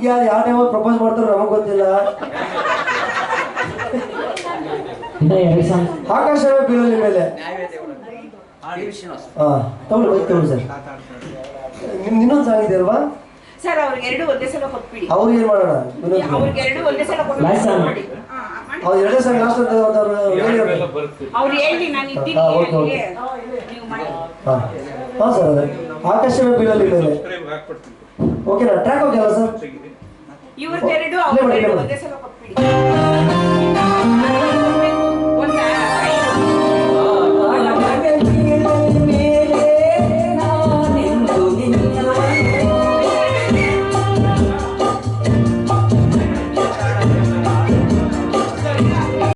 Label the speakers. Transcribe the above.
Speaker 1: ನಿಮ್ಗೆ ಯಾರು ಯಾವ ಟೈಮಲ್ಲಿ ಪ್ರಪೋಸ್ ಮಾಡ್ತಾರೋ ನಮಗೆ ಗೊತ್ತಿಲ್ಲ. ಆಕಾಶವೇ ಬೀಳಲಿ ಮೇಲೆ. ತಗೊಳ್ಳಿ ಸರ್. ಇನ್ನೊಂದು ಸಾಂಗ್ ಇದೆ ಅಲ್ವಾ
Speaker 2: ಸರ್? ಅವ್ರಿಗೆ ಎರಡು ಒಂದೇ ಸಲ ಕೊಟ್ಬಿಡಿ.
Speaker 1: ಅವ್ರಿಗೆ ಏನ್ ಮಾಡೋಣ?
Speaker 2: ಅವ್ರಿಗೆ ಎರಡು ಒಂದೇ ಸಲ ಕೊಟ್ಬಿಡಿ.
Speaker 1: ಅವ್ರು ಎರಡೇ ಸಾಂಗ್ ಲಾಸ್ಟ್ ಅಂತ
Speaker 2: ಅವ್ರು ಹೇಳಿ ನಾನು ಇದ್ದೀನಿ.
Speaker 1: ಹಾಂ ಸರ್, ಅದೇ ಆಕಾಶವೇ ಬೀಳಲಿ ಮೇಲೆ. ಓಕೆನಾ? ಟ್ರ್ಯಾಕ್ ಹೋಗ್ಯಲ್ಲ ಸರ್?
Speaker 2: ಇವ್ರಿಗೆ ಎರಡು ಒಂದೇ ಸಲ ಕೊಟ್ಬಿಡಿ.